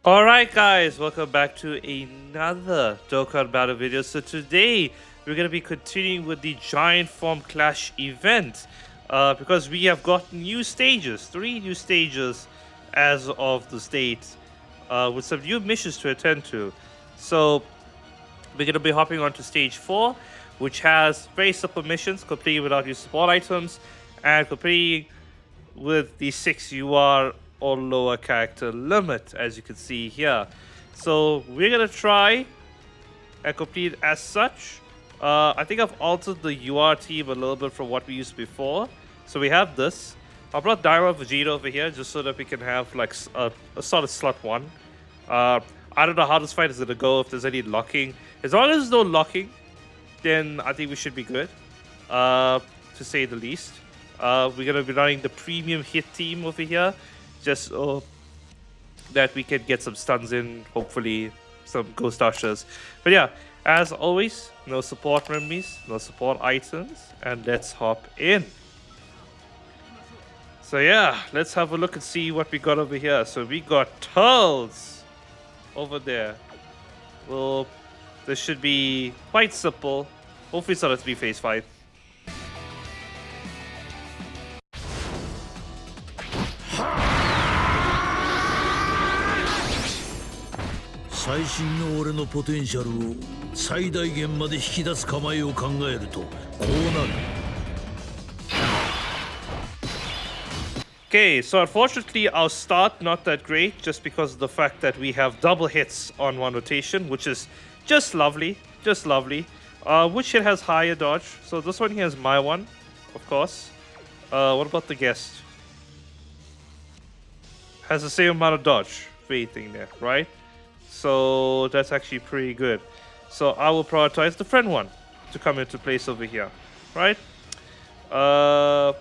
Alright guys, welcome back to another Dokkan battle video. So today we're going to be continuing with the Giant Form Clash event because we have got new stages, 3 new stages as of this date with some new missions to attend to. So we're going to be hopping on to stage 4, which has very simple missions, completing without your support items and completing with the 6 UR or lower character limit, as you can see here. So we're gonna try and complete as such. I think I've altered the UR team a little bit from what we used before. So we have this. I brought Daima Vegeta over here just so that we can have like a solid slot 1. I don't know how this fight is gonna go, if there's any locking. As long as there's no locking, then I think we should be good, to say the least. We're gonna be running the premium hit team over here, just so that we can get some stuns in, hopefully some ghost ushers. But yeah, as always, no support memories, no support items, and let's hop in. So yeah, let's have a look and see what we got over here. So we got Turles over there. Well, this should be quite simple. Hopefully it's not a 3-phase fight. 最新の俺のポテンシャルを最大限まで引き出す構えを考えるとこうなる。 Okay, so unfortunately our start not that great just because of the fact that we have double hits on one rotation, which is just lovely, just lovely. Which hit has higher dodge? So this one here is my one, of course. What about the guest? Has the same amount of dodge for anything there, right? So that's actually pretty good. So I will prioritize the friend one to come into place over here, right? So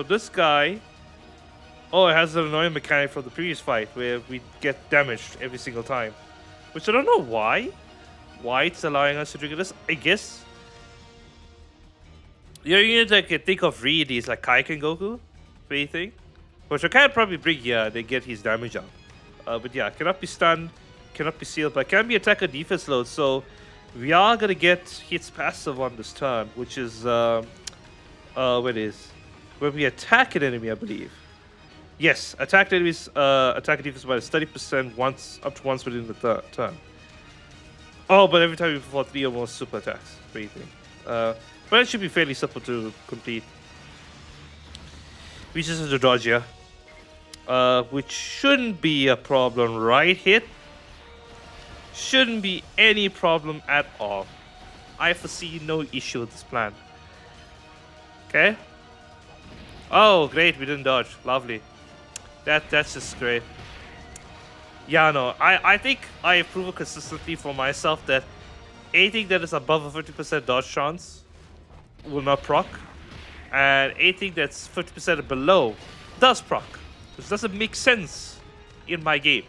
this guy, oh, it has an annoying mechanic from the previous fight where we get damaged every single time, which I don't know why it's allowing us to trigger this. I guess your units I can think of really is like Kaiken Goku, for anything, which I can probably bring here. They get his damage up. But yeah, cannot be stunned, cannot be sealed, but can be attack or defense load. So we are gonna get hits passive on this turn, which is what it is when we attack an enemy, I believe. Yes, attack enemies, attack and defense minus 30% once up to once within the turn. Oh, but every time we perform 3 or more super attacks, for anything. But it should be fairly simple to complete. We just have to dodge here. Which shouldn't be a problem, right? Hit shouldn't be any problem at all. I foresee no issue with this plan. Okay. Oh, great! We didn't dodge. Lovely. That's just great. Yeah, no. I think I have proven consistently for myself that anything that is above a 50% dodge chance will not proc, and anything that's 50% below does proc. This doesn't make sense in my game,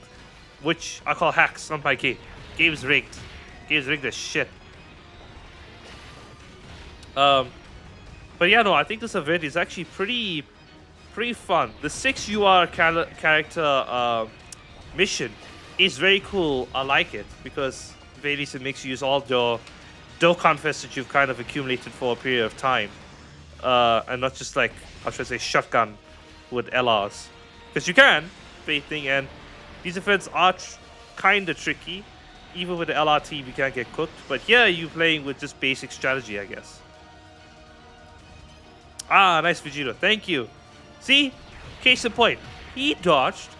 which I call hacks, not my game. Game's rigged. Game's rigged as shit. But yeah, no, I think this event is actually pretty fun. The 6 UR character mission is very cool. I like it because very least it makes you use all your Dokkan Fest that you've kind of accumulated for a period of time, and not just like, how should I say, shotgun with LRs. Because you can, thing, and these events are kind of tricky. Even with the LRT, we can't get cooked. But here, you're playing with just basic strategy, I guess. Ah, nice Vegeta. Thank you. See? Case in point. He dodged.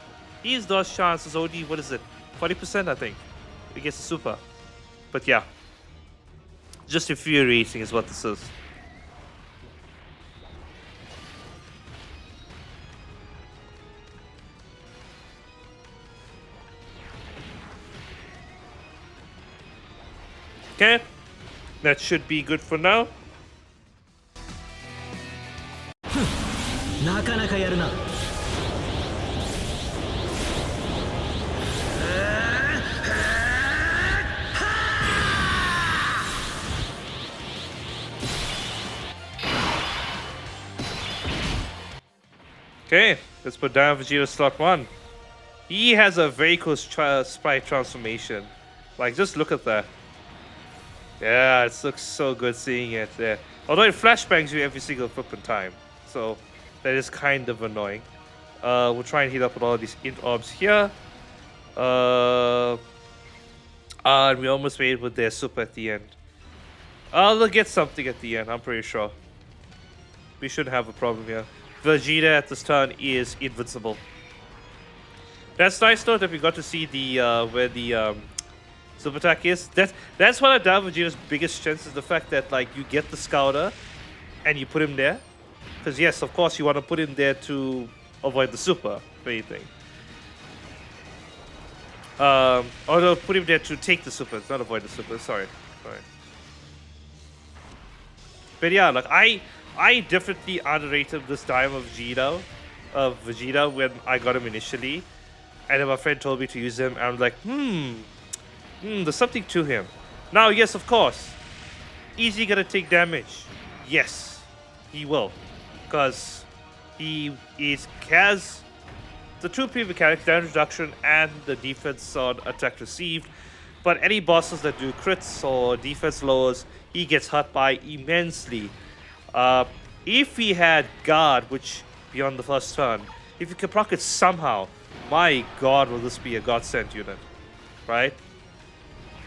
His dodge chance is only, what is it? 40%, I think. Against the super. But yeah. Just infuriating is what this is. Okay, that should be good for now. なかなかやるな。Okay, let's put down Vegeta slot 1. He has a very cool sprite transformation. Like, just look at that. Yeah, it looks so good seeing it there. Although it flashbangs you every single flipping time. So, that is kind of annoying. We'll try and heat up with all these int orbs here. And we almost made it with their super at the end. They'll get something at the end, I'm pretty sure. We shouldn't have a problem here. Vegeta at this turn is invincible. That's nice though that we got to see the where the super attack is. That's one of Vegeta's biggest strengths, is the fact that like you get the scouter and you put him there. Because yes, of course you want to put him there to avoid the super, if anything. Although put him there to take the super, not avoid the super. Sorry. But yeah, like I definitely underrated this time of Vegeta when I got him initially, and then my friend told me to use him, and I'm like, there's something to him. Now, yes, of course, is he gonna take damage? Yes, he will, because he has the true P mechanics, damage reduction, and the defense on attack received. But any bosses that do crits or defense lowers, he gets hurt by immensely. If he had guard, which beyond the first turn, if he could proc it somehow, my god, will this be a godsend unit, right?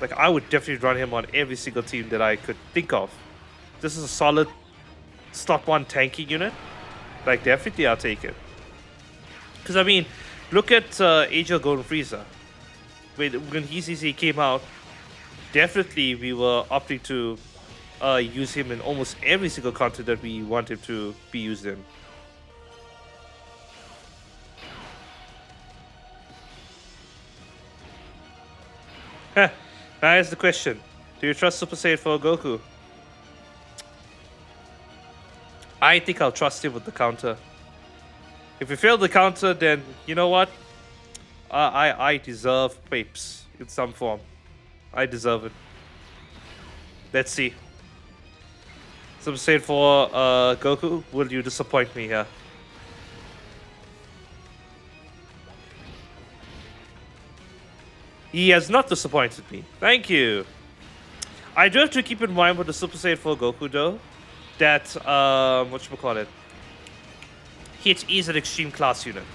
Like, I would definitely run him on every single team that I could think of. This is a solid slot 1 tanking unit. Like, definitely I'll take it. Because, I mean, look at Age of Golden Frieza. When he came out, definitely we were opting to use him in almost every single content that we want him to be used in. Now here's the question. Do you trust Super Saiyan 4 Goku? I think I'll trust him with the counter. If we fail the counter, then you know what? I deserve papes in some form. I deserve it. Let's see. Super Saiyan 4 Goku, will you disappoint me here? He has not disappointed me. Thank you. I do have to keep in mind with the Super Saiyan 4 Goku though, that whatchamacallit, it is an extreme class unit.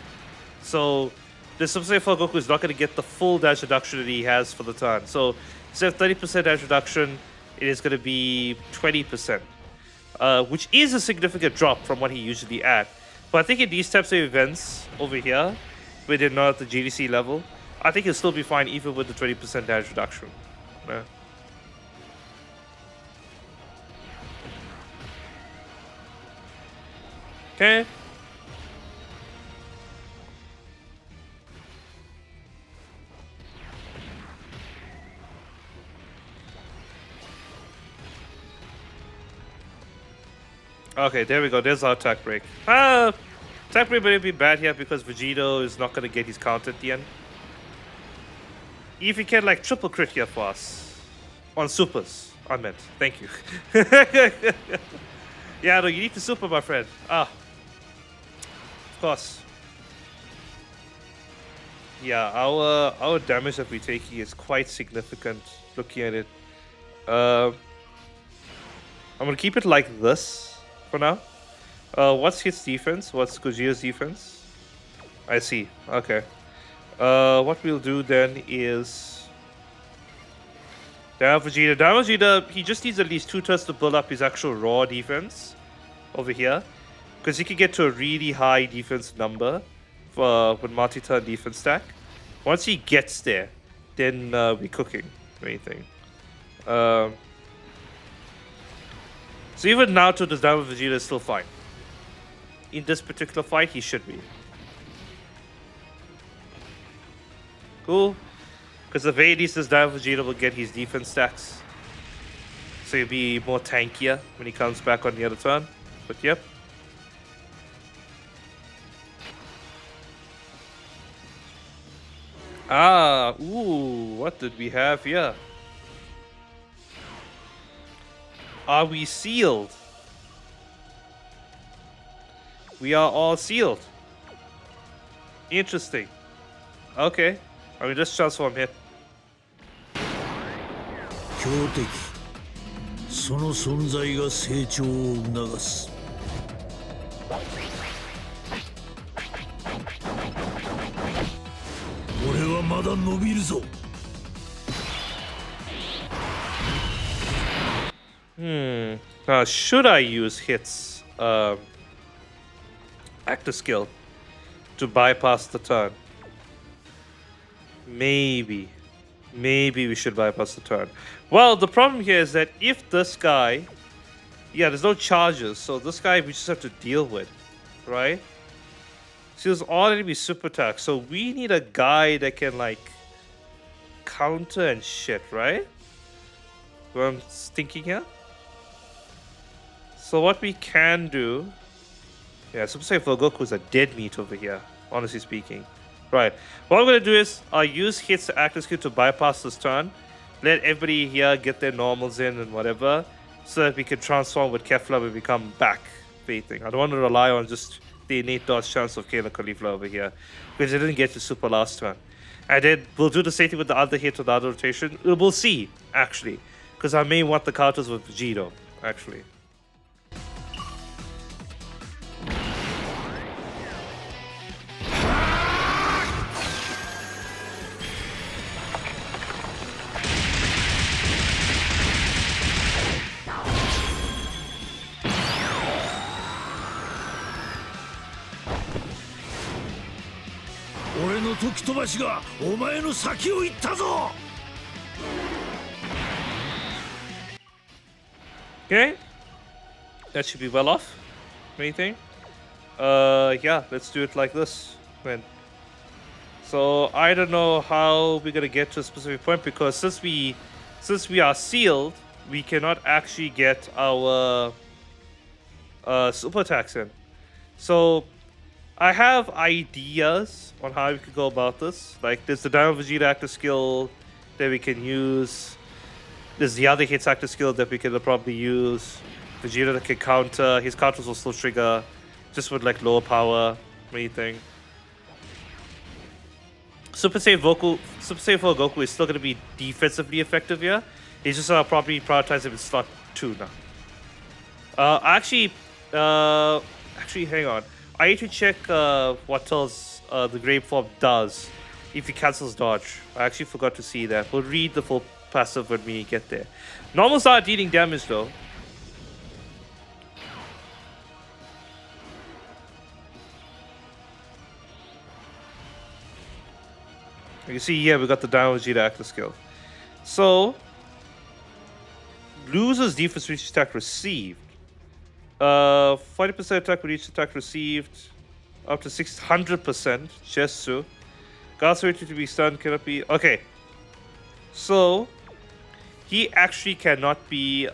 So the Super Saiyan 4 Goku is not going to get the full dash reduction that he has for the turn. So instead of 30% dash reduction, it is going to be 20%, which is a significant drop from what he usually at. But I think in these types of events over here, where they're not at the GDC level, I think he'll still be fine even with the 20% damage reduction. Yeah. Okay. Okay, there we go. There's our attack break. Attack break may be bad here because Vegito is not going to get his count at the end. If you can, like, triple crit here for us. On supers. I meant. Thank you. Yeah, no, you need the super, my friend. Of course. Yeah, our damage that we're taking is quite significant, looking at it. I'm going to keep it like this for now. What's his defense? What's Gogeta's defense? I see. Okay. What we'll do then is down Vegeta, he just needs at least 2 turns to build up his actual raw defense over here, because he can get to a really high defense number for with multi-turn defense stack. Once he gets there, then we're cooking anything. So even now, to the down Vegeta is still fine. In this particular fight, he should be. Cool. Because the very least this Diamond Vegeta will get his defense stacks. So he'll be more tankier when he comes back on the other turn. But yep. What did we have here? Are we sealed? We are all sealed. Interesting. Okay. I mean, just transform here. 強敵その存在が成長を促す俺はまだ伸びるぞ Should I use hits actor skill to bypass the turn? Maybe we should bypass the turn. Well, the problem here is that if this guy, yeah, there's no charges, so this guy we just have to deal with, right? So he's already be super attack, so we need a guy that can like counter and shit, right? What I'm thinking here. So what we can do, yeah, Super Saiyan 4 Goku is a dead meat over here, honestly speaking. Right, what I'm going to do is I'll use hits to active skill to bypass this turn. Let everybody here get their normals in and whatever, so that we can transform with Kefla when we come back. Thing. I don't want to rely on just the innate dodge chance of Kale and Caulifla over here, because they didn't get to super last turn. And then we'll do the same thing with the other hit or the other rotation. We'll see, actually, because I may want the counters with Vegito, actually. Okay, that should be well off. Anything? Yeah, let's do it like this then. So I don't know how we're gonna get to a specific point, because since we are sealed, we cannot actually get our super attacks in. So I have ideas on how we could go about this. Like, there's the Diamond Vegeta active skill that we can use. There's the other hits active skill that we can probably use. Vegeta that can counter. His counters will still trigger, just with like lower power, anything. Super Saiyan 4 Goku is still going to be defensively effective here. He's just probably prioritize him in slot 2 now. Actually, hang on. I need to check what tells the Grave Form does if he cancels dodge. I actually forgot to see that. We'll read the full passive when we get there. Normals are dealing damage though. You see here we got the Diamond Vegeta active skill. So loses defense reach attack received. 40% attack with each attack received, up to 600%. Jesu. God's rated to be stunned cannot be. Okay. So he actually cannot be.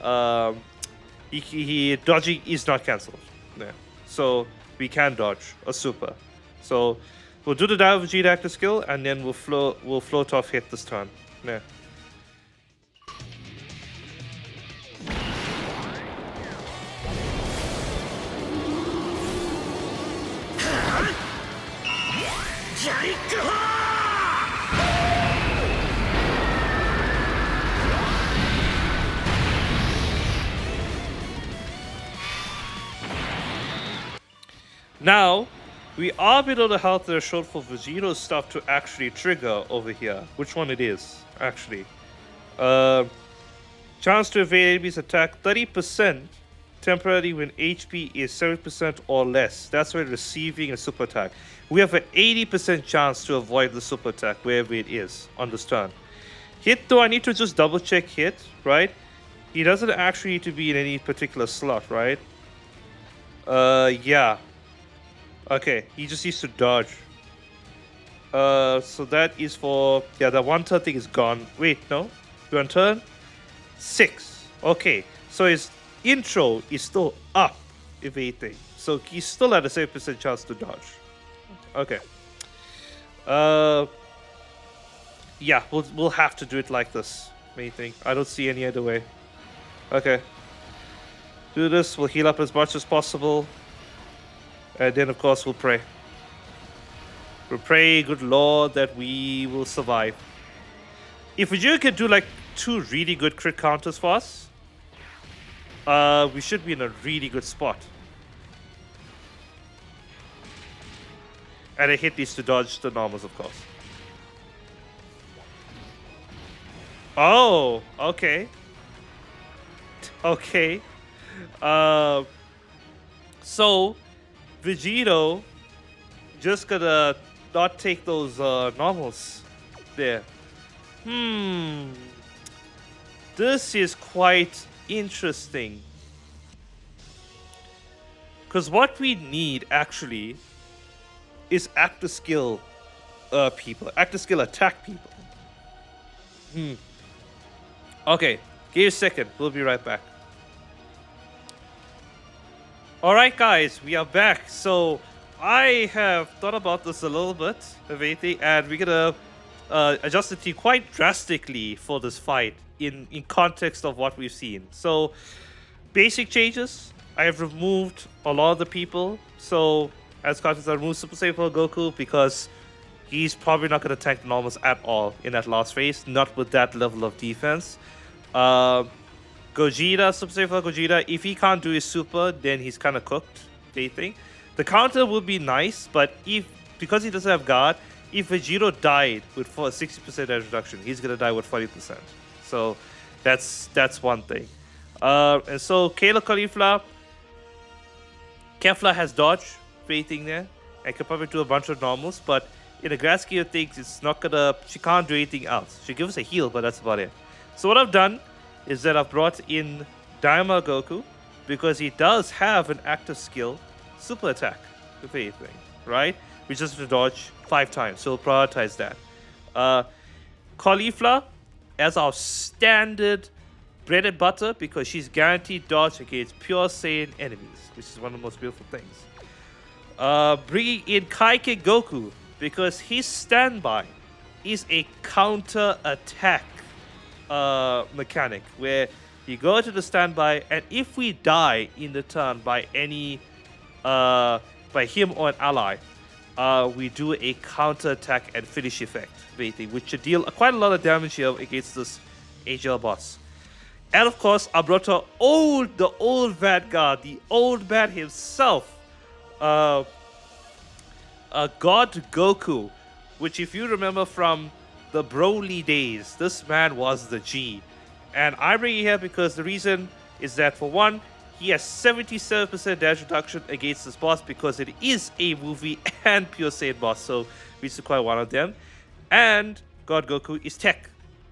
He dodging is not cancelled. Yeah. So we can dodge a super. So we'll do the Diamond Vegeta active skill, and then we'll float off hit this turn. Yeah. Now, we are below the health threshold for Vegito's stuff to actually trigger over here. Which one it is, actually. Chance to evade enemy's attack 30% temporarily when HP is 70% or less. That's when receiving a super attack. We have an 80% chance to avoid the super attack wherever it is on this turn. Hit though, I need to just double check hit, right? He doesn't actually need to be in any particular slot, right? Yeah. Okay, he just needs to dodge. So that is for... Yeah, the one turn thing is gone. Wait, no? You're on turn 6. Okay, so his intro is still up, if anything. So he's still at a 7% chance to dodge. Okay. Yeah, we'll have to do it like this. Anything. I don't see any other way. Okay. Do this. We'll heal up as much as possible. And then, of course, we'll pray. We pray, good Lord, that we will survive. If Vegeta can do like 2 really good crit counters for us, we should be in a really good spot. And a hit needs to dodge the normals, of course. Oh, okay. Okay. So, Vegito just gonna not take those normals there. This is quite interesting. Because what we need actually is active skill people. Active skill attack people. Okay, give me a second. We'll be right back. Alright guys, we are back. So I have thought about this a little bit of everything, and we're gonna adjust the team quite drastically for this fight in context of what we've seen. So basic changes. I have removed a lot of the people. So as context, I removed Super Saiyan 4 Goku because he's probably not gonna tank the normals at all in that last phase, not with that level of defense. Gogeta, Super Saiyan 4 Gogeta, if he can't do his super, then he's kind of cooked, they think. The counter would be nice, but because he doesn't have guard, if Vegito died with 60% damage reduction, he's gonna die with 40%. So that's one thing. And so Kayla Caulifla has dodge for anything there. I could probably do a bunch of normals, but in the grand scheme of things, it's not gonna. She can't do anything else. She gives us a heal, but that's about it. So what I've done is that I've brought in Daima Goku because he does have an active skill, super attack, if anything, right? We just have to dodge 5 times, so we'll prioritize that. Caulifla as our standard bread and butter because she's guaranteed dodge against pure Saiyan enemies, which is one of the most beautiful things. Bringing in Kaike Goku because his standby is a counter attack mechanic where you go to the standby, and if we die in the turn by any by him or an ally, we do a counter attack and finish effect, which should deal quite a lot of damage here against this AGL boss. And of course, I brought the old Vanguard, the old man himself, God Goku, which if you remember from the Broly days, this man was the G. And I bring it here because the reason is that, for one, he has 77% damage reduction against this boss because it is a movie and pure Saiyan boss, so we should acquire one of them. And God Goku is tech,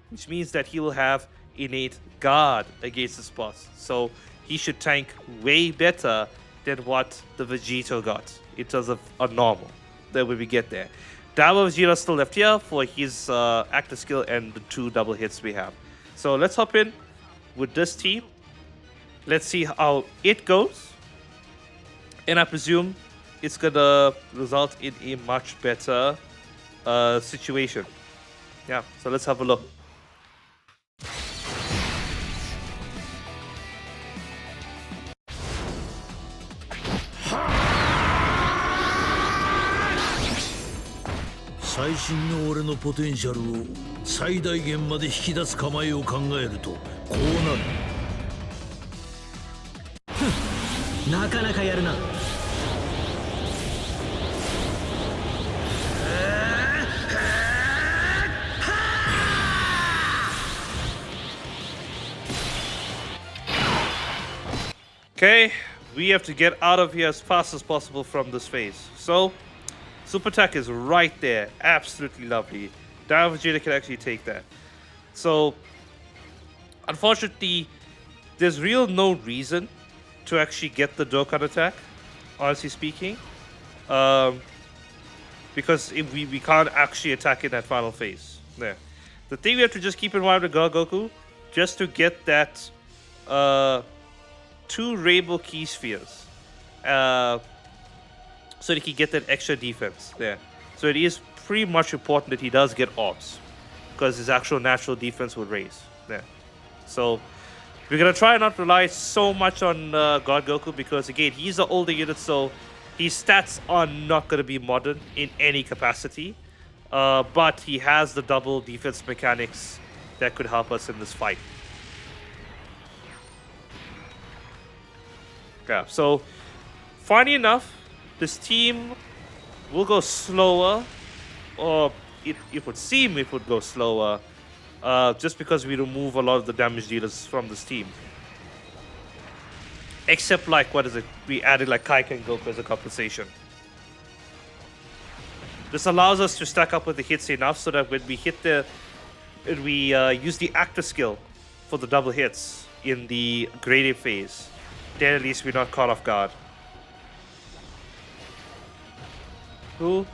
which means that he will have innate guard against this boss. So he should tank way better than what the Vegito got in terms of a normal. Then when we get there. Daima Vegeta still left here for his active skill and the 2 double hits we have. So let's hop in with this team. Let's see how it goes. And I presume it's gonna result in a much better situation. Yeah, so let's have a look.最新の俺のポテンシャルを最大限まで引き出す構えを考えるとこうなる。なかなかやるな。Okay, we have to get out of here as fast as possible from this phase. So, Super Attack is right there. Absolutely lovely. Daima Vegeta can actually take that. So, unfortunately, there's no reason to actually get the Dokkan attack, honestly speaking. Because we can't actually attack in that final phase. There. The thing we have to just keep in mind with God Goku, just to get that 2 Rainbow Key Spheres. So that he can get that extra defense there. So it is pretty much important that he does get orbs, because his actual natural defense would raise there. So we're gonna try not to rely so much on God Goku, because again, he's the older unit, so His stats are not going to be modern in any capacity, but he has the double defense mechanics that could help us in this fight. Yeah, so funny enough, this team will go slower, or it would seem it would go slower, just because we remove a lot of the damage dealers from this team. Except like, what is it? We added like Kaika and Goku as a compensation. This allows us to stack up with the hits enough so that when we hit when we use the actor skill for the double hits in the graded phase, then at least we're not caught off guard. Who?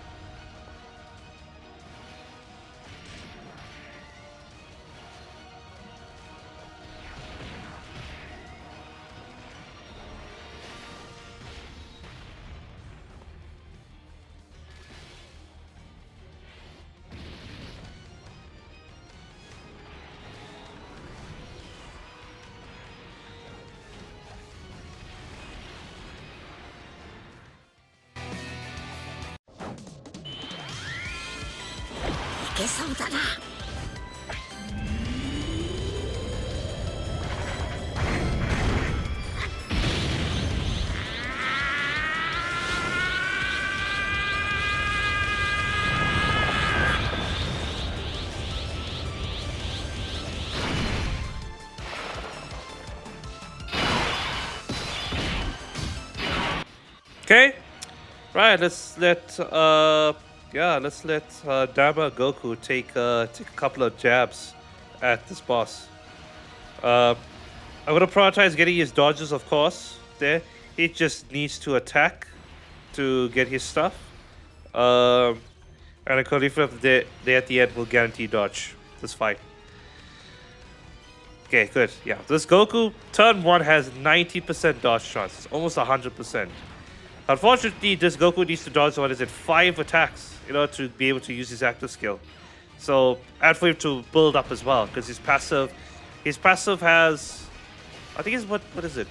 Okay, right. Let's let Dama Goku take a couple of jabs at this boss. I'm gonna prioritize getting his dodges, of course. There, he just needs to attack to get his stuff. And a Khalifa of the day at the end will guarantee dodge this fight. Okay, good. Yeah, this Goku turn 1 has 90% dodge chance. It's almost 100%. Unfortunately, this Goku needs to dodge, 5 attacks in order to be able to use his active skill. So, and for him to build up as well, because his passive has, I think it's what is it?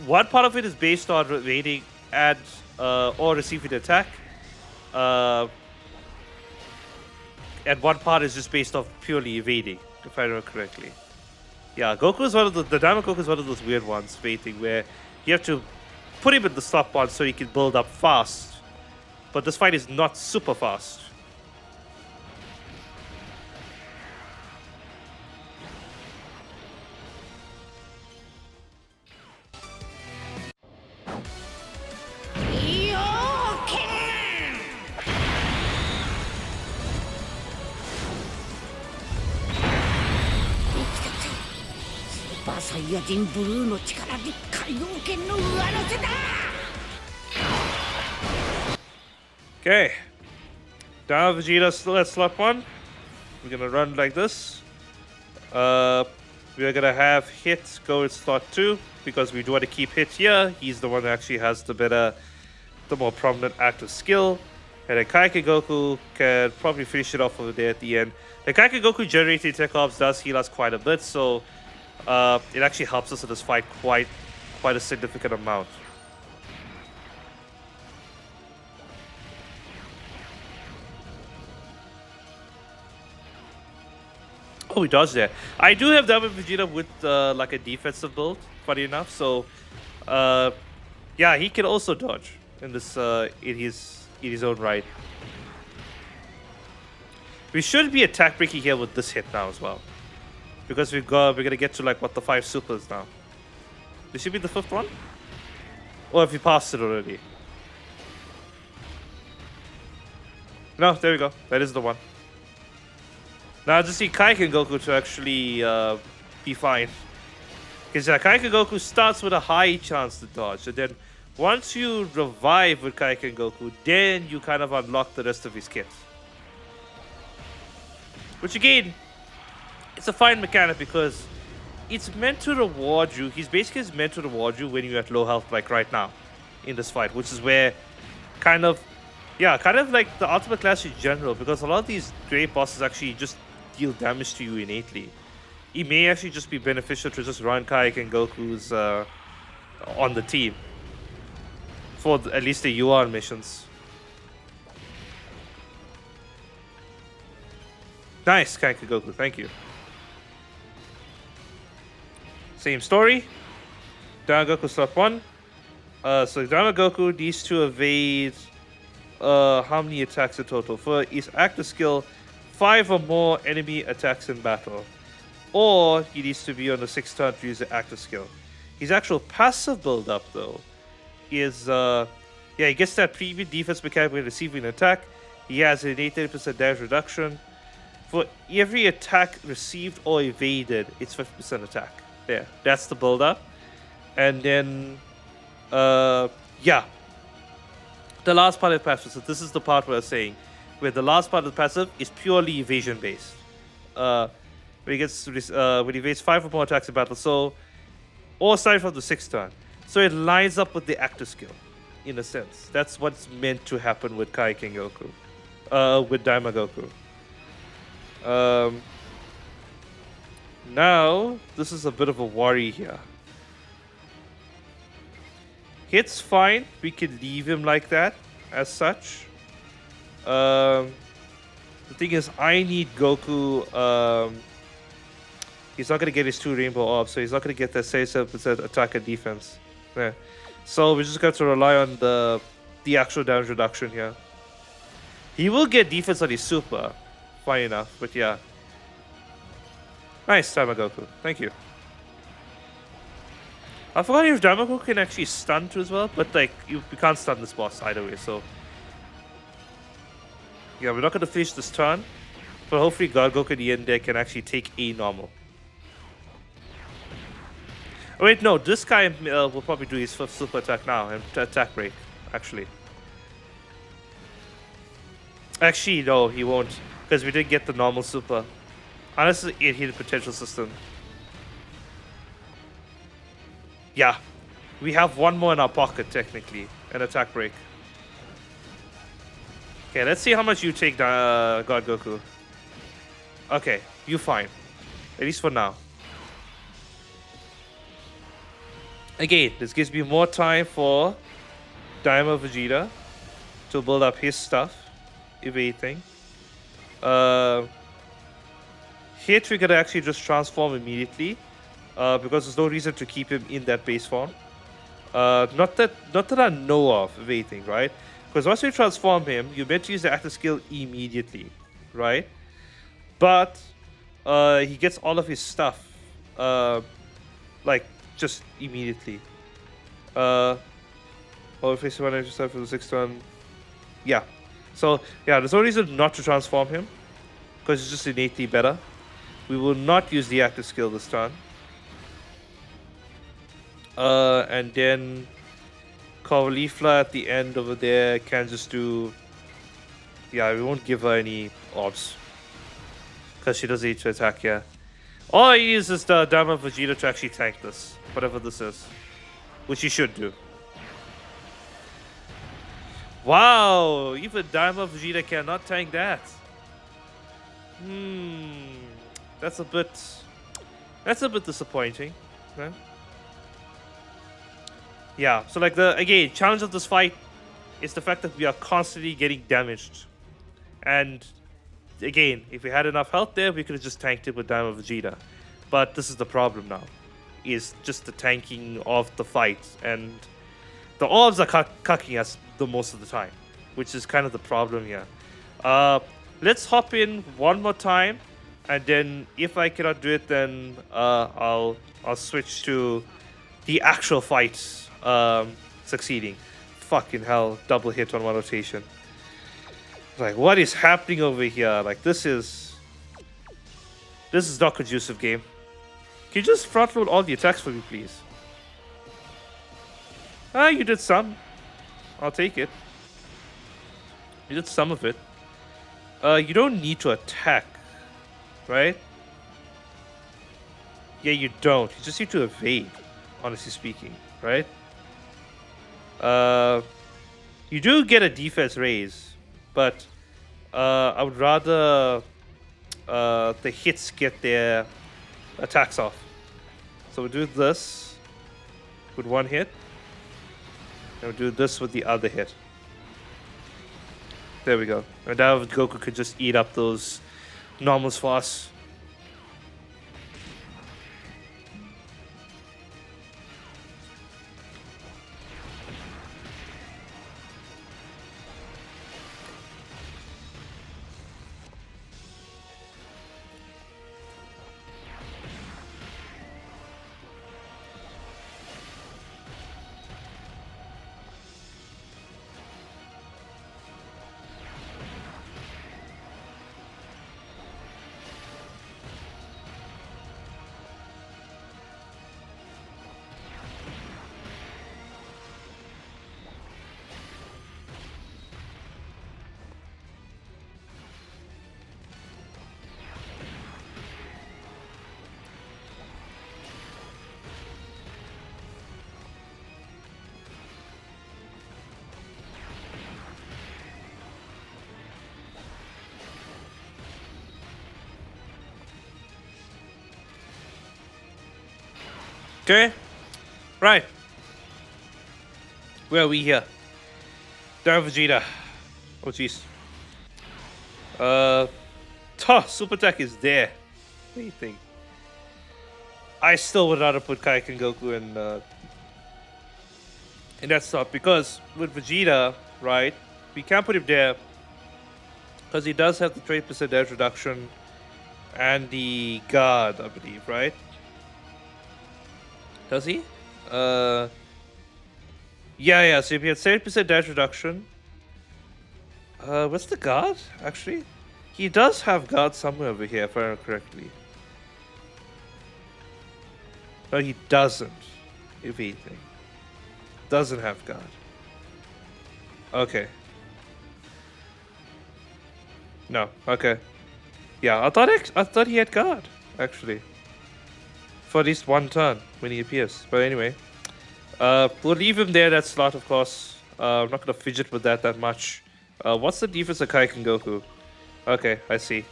One part of it is based on evading and or receiving an attack, and one part is just based off purely evading, if I remember correctly. Yeah, Goku is one of the Diamond Goku is one of those weird ones, evading, where you have to put him in the slot pod so he can build up fast. But this fight is not super fast. Okay. Down Vegeta still at slot 1. We're gonna run like this. We're gonna have Hit go at slot 2 because we do want to keep Hit here. He's the one that actually has the more prominent active skill. And then Kaika Goku can probably finish it off over there at the end. The Kaika Goku generating tech ops does heal us quite a bit, so it actually helps us in this fight quite a significant amount. Oh, we dodged there. I do have Diamond Vegeta with like a defensive build, funny enough. So, yeah, he can also dodge in this in his own right. We should be attack breaking here with this hit now as well, because we're gonna get to like the 5 supers now. This should be the 5th one, or have you passed it already? No, there we go. That is the one. Now I just need Kaika Goku to actually be fine. Because Kaika Goku starts with a high chance to dodge. And then once you revive with Kaika Goku, then you kind of unlock the rest of his kit. Which again, it's a fine mechanic because it's meant to reward you. He's basically meant to reward you when you're at low health like right now in this fight. Which is where kind of like the Ultimate Clash in general. Because a lot of these great bosses actually just deal damage to you innately. It may actually just be beneficial to just run Kaika and Goku's on the team. For at least the UR missions. Nice, Goku. Thank you. Same story. Goku slot 1. So Goku needs to evade how many attacks in total? For his active skill, 5 or more enemy attacks in battle. Or he needs to be on the 6th turn to use the active skill. His actual passive build up though is he gets that premium defense mechanic when receiving an attack. He has an 80% damage reduction. For every attack received or evaded, it's 50% attack. There, that's the build up. And then the last part of the passive. So this is the part where I was saying, where the last part of the passive is purely evasion based. When he evades 5 or more attacks in battle, so or aside from the 6th turn, so it lines up with the active skill, in a sense. That's what's meant to happen with Kaioken Goku, with Daima Goku. Now this is a bit of a worry here. Hit's fine. We can leave him like that, as such. The thing is, I need Goku. He's not going to get his 2 rainbow orbs, so he's not going to get that 77% attack and defense. Yeah. So we just got to rely on the actual damage reduction here. He will get defense on his super, fine enough, but yeah. Nice, Goku. Thank you. I forgot if Goku can actually stun too as well, but like we can't stun this boss either way, so yeah, we're not going to finish this turn, but hopefully God Goku at the end there can actually take a normal. Oh wait, no, this guy will probably do his 5th super attack now and attack break, actually. Actually, no, he won't, because we didn't get the normal super. Unless it hit potential system. Yeah, we have 1 more in our pocket, technically, an attack break. Okay, let's see how much you take, God Goku. Okay, you fine. At least for now. Again, this gives me more time for Daima Vegeta to build up his stuff, if anything. Hit, we're gonna actually just transform immediately, because there's no reason to keep him in that base form. Not that I know of anything, right? Because once we transform him, you're meant to use the active skill immediately, right? But he gets all of his stuff, like just immediately. Face 1 extra stuff for the 6th turn. Yeah. So yeah, there's no reason not to transform him, because it's just innately better. We will not use the active skill this turn. And then Caulifla at the end over there can just do... Yeah, we won't give her any orbs, because she doesn't need to attack, yeah. All I use is the Daima Vegeta to actually tank this, whatever this is. Which he should do. Wow, even Daima Vegeta cannot tank that. That's a bit disappointing. Right? Yeah, so like again, challenge of this fight is the fact that we are constantly getting damaged. And again, if we had enough health there, we could have just tanked it with Daima Vegeta. But this is the problem now, is just the tanking of the fight. And the orbs are cucking us the most of the time, which is kind of the problem here. Let's hop in one more time. And then, if I cannot do it, then I'll switch to the actual fight succeeding. Fucking hell, double hit on 1 rotation. Like, what is happening over here? Like, this is not conducive, game. Can you just front load all the attacks for me, please? You did some. I'll take it. You did some of it. You don't need to attack. Right? Yeah, you don't. You just need to evade, honestly speaking, right? You do get a defense raise, but I would rather the hits get their attacks off. So we'll do this with 1 hit. And we'll do this with the other hit. There we go. And now Goku could just eat up those normals for us. Okay, right. Where are we here? Down Vegeta. Oh jeez. Super Attack is there. What do you think? I still would rather put Kaioken Goku in that slot because with Vegeta, right? We can't put him there because he does have the 20% damage reduction and the guard, I believe, right? Does he? Yeah. So if he had 70% damage reduction, what's the guard? Actually, he does have guard somewhere over here, if I remember correctly. No, he doesn't. If anything, doesn't have guard. Okay. No. Okay. Yeah, I thought he had guard actually. For at least one turn when he appears. But anyway, we'll leave him there, that slot, of course. I'm not going to fidget with that much. What's the defense of Kaioken Goku? Okay, I see.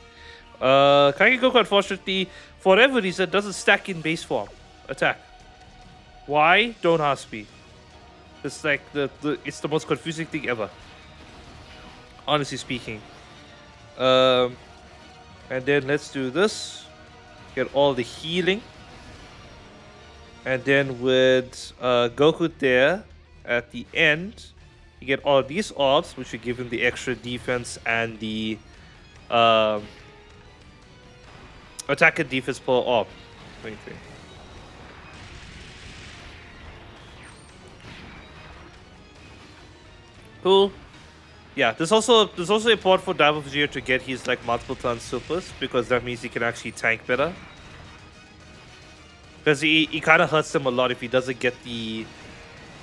Kaioken Goku, unfortunately, for whatever reason, doesn't stack in base form. Attack. Why? Don't ask me. It's like it's the most confusing thing ever. Honestly speaking. And then let's do this. Get all the healing. And then with Goku there at the end, you get all these orbs, which will give him the extra defense and the attack and defense per orb. Cool. Yeah, there's also important for Diamond Vegeta to get his like multiple turn supers because that means he can actually tank better. Because he kind of hurts him a lot if he doesn't get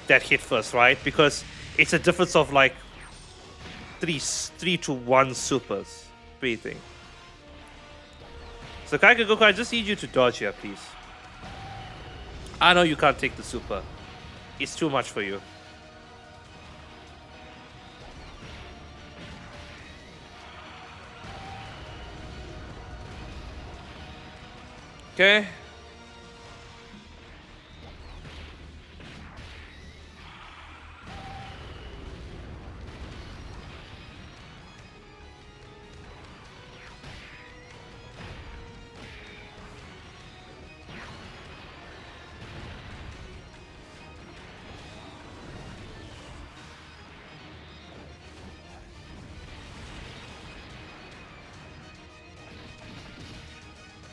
that hit first, right? Because it's a difference of like 3 to 1 supers. What do you think? So Kaioken Goku, I just need you to dodge here, please. I know you can't take the super. It's too much for you. Okay.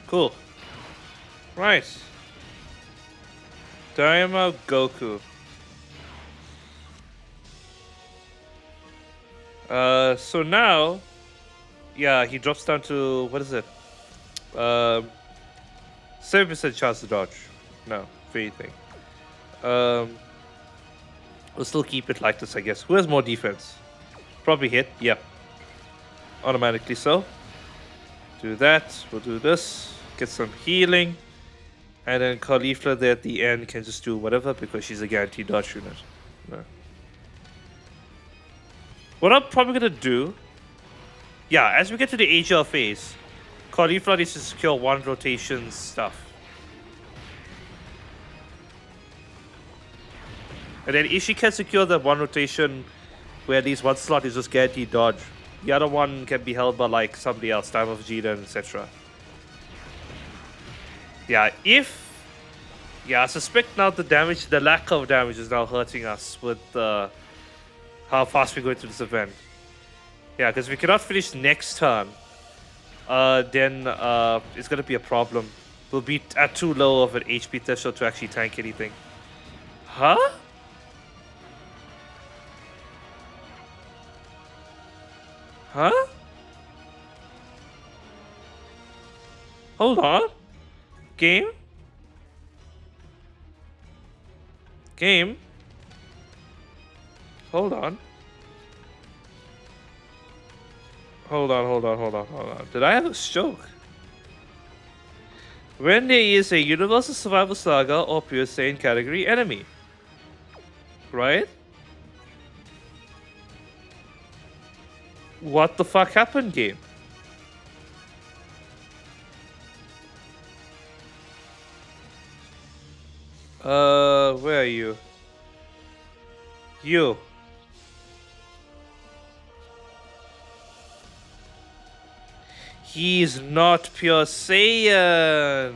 Cool. Right. Daima Goku. So now, yeah, he drops down to, what is it? 7% chance to dodge. No, for anything. We'll still keep it like this, I guess. Who has more defense? Probably hit, yep. Automatically so. Do that, we'll do this. Get some healing. And then Caulifla there at the end can just do whatever because she's a guaranteed dodge unit. No. What I'm probably going to do... Yeah, as we get to the AGL phase, Caulifla needs to secure 1 rotation stuff. And then if she can secure the one rotation where at least one slot is just guaranteed dodge, the other one can be held by like somebody else, Time of Vegeta, etc. Yeah, I suspect now the lack of damage is now hurting us with how fast we're going through this event. Yeah, because we cannot finish next turn, then it's going to be a problem. We'll be at too low of an HP threshold to actually tank anything. Huh? Huh? Hold on. Game? Game? Hold on. Hold on. Did I have a stroke? When there is a Universal Survival Saga or Pure Saiyan category enemy. Right? What the fuck happened, game? Where are you? You. He's not Pure Saiyan.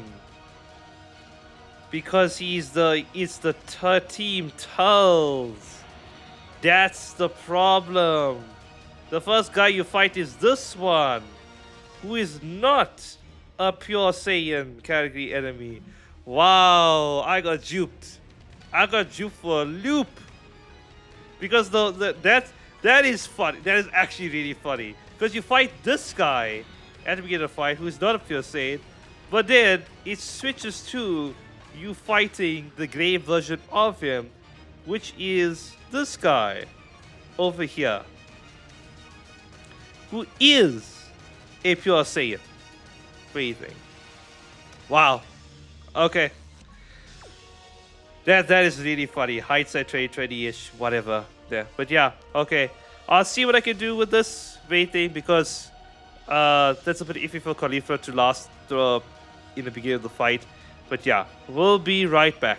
Because it's the Team Tulls. That's the problem. The first guy you fight is this one, who is not a Pure Saiyan category enemy. Wow, I got duped. I got duped for a loop. Because that is funny. That is actually really funny. Because you fight this guy at the beginning of the fight, who is not a Pure Saiyan, but then it switches to you fighting the gray version of him, which is this guy over here, who is a Pure Saiyan. What do you think? Wow. Okay. That is really funny. Hindsight 2020-ish, whatever. There. But yeah, okay. I'll see what I can do with this waiting because that's a bit iffy for Khalifa to last in the beginning of the fight. But yeah, we'll be right back.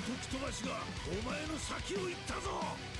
時飛ばしがお前の先を行ったぞ。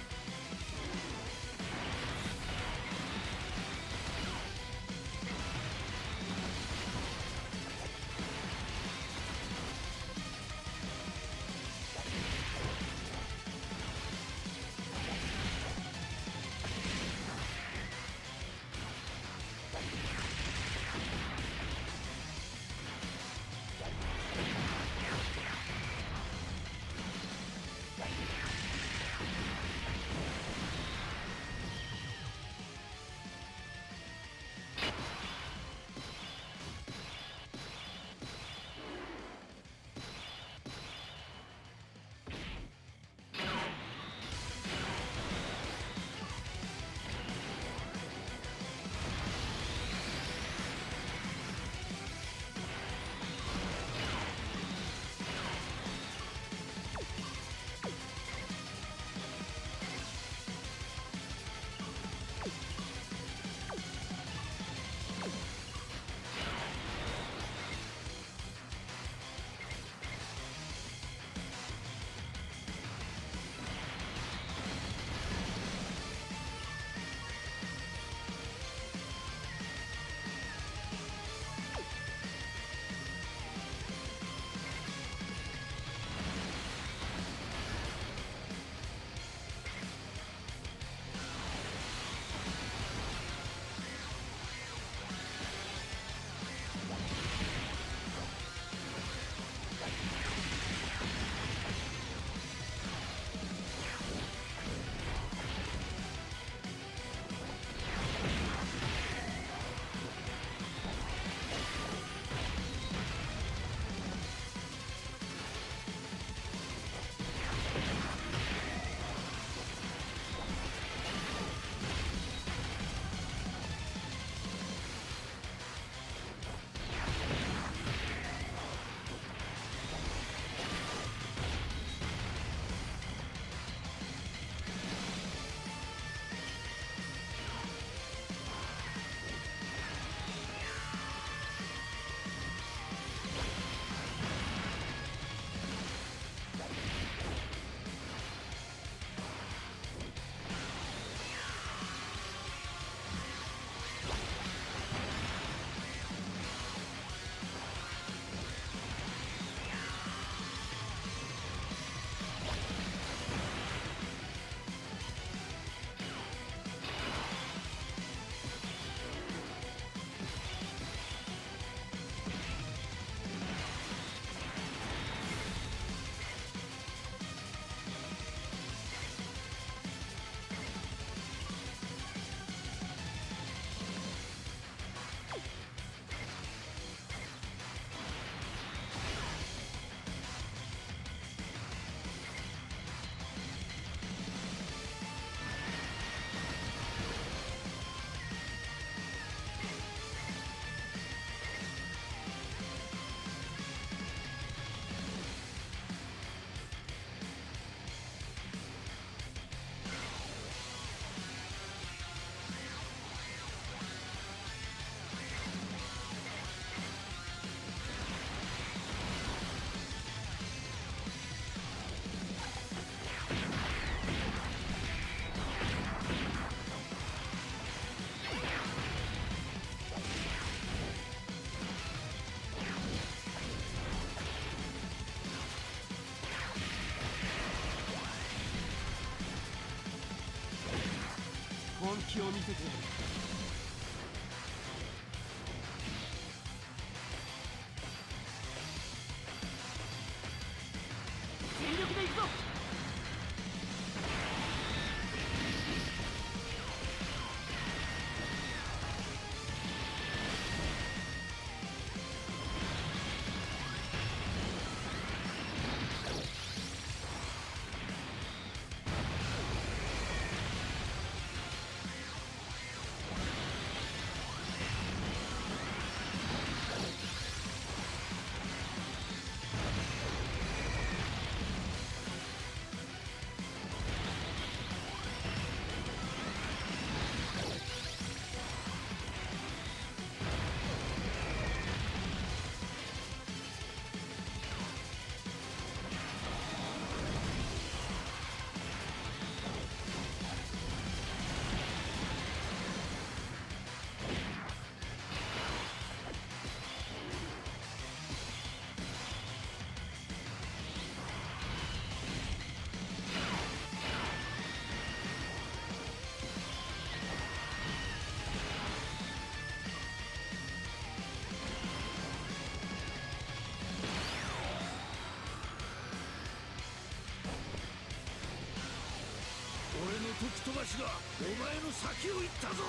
本気を見せてやる。全力で行くぞ。時飛ばしがお前の先を行ったぞ。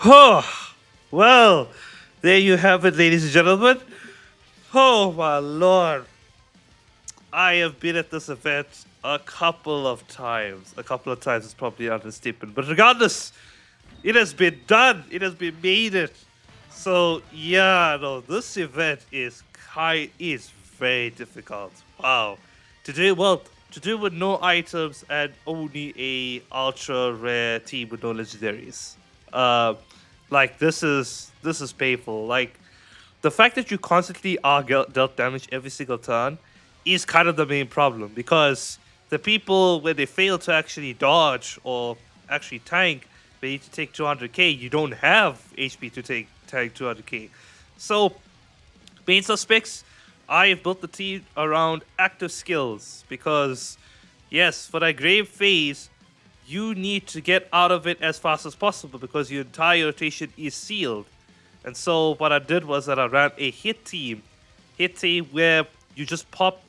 Oh, well, there you have it, ladies and gentlemen. Oh my lord. I have been at this event a couple of times. A couple of times is probably an understatement. But regardless, it has been done. It has been made it. So yeah, no, this event is very difficult. Wow. To do with no items and only a ultra rare team with no legendaries. Like this is painful. Like the fact that you constantly are dealt damage every single turn is kind of the main problem, because the people, when they fail to actually dodge or actually tank, they need to take 200k. You don't have HP to tank 200k. So main suspects, I have built the team around active skills, because yes, for that grave phase, you need to get out of it as fast as possible because your entire rotation is sealed. And so what I did was that I ran a hit team where you just pop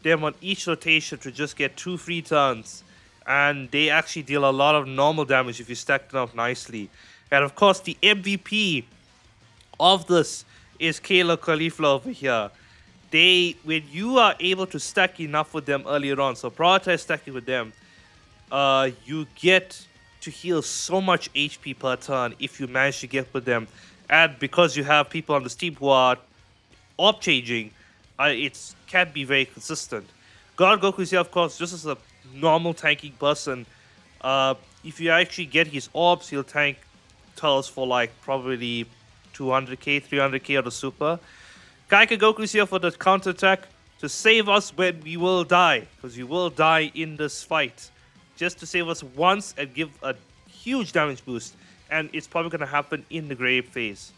them on each rotation to just get 2 free turns, and they actually deal a lot of normal damage if you stack them up nicely. And of course, the MVP of this is Kayla Khalifa over here. When you are able to stack enough with them earlier on, so prioritize stacking with them, you get to heal so much HP per turn if you manage to get with them. And because you have people on this team who are orb changing, it can be very consistent. God Goku is here, of course, just as a normal tanking person. If you actually get his orbs, he'll tank turtles for like probably 200k, 300k on the super. Kaika Goku is here for the counter attack to save us when we will die, because we will die in this fight. Just to save us once and give a huge damage boost, and it's probably going to happen in the grave phase.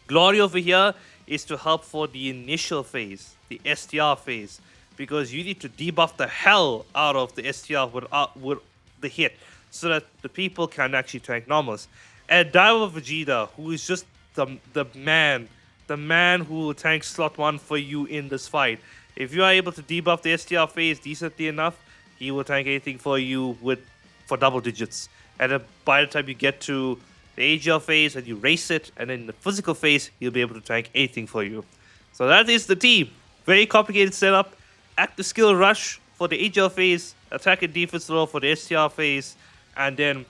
Glory over here is to help for the initial phase, the STR phase, because you need to debuff the hell out of the STR with the hit, so that the people can actually tank normals. And Daiwa Vegeta, who is just the man who will tank slot 1 for you in this fight. If you are able to debuff the STR phase decently enough, he will tank anything for you for double digits. And then by the time you get to the AGL phase and you race it, and then the physical phase, he'll be able to tank anything for you. So that is the team. Very complicated setup. Active skill rush for the AGL phase, attack and defense roll for the STR phase, and then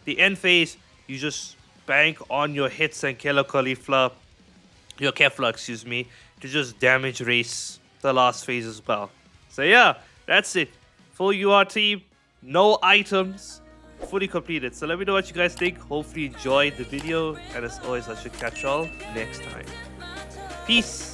the end phase, you just bank on your hits and your Kefla, excuse me, to just damage race the last phase as well. So yeah, that's it. Full UR team, no items, fully completed. So let me know what you guys think. Hopefully you enjoyed the video, and as always, I should catch y'all next time. Peace.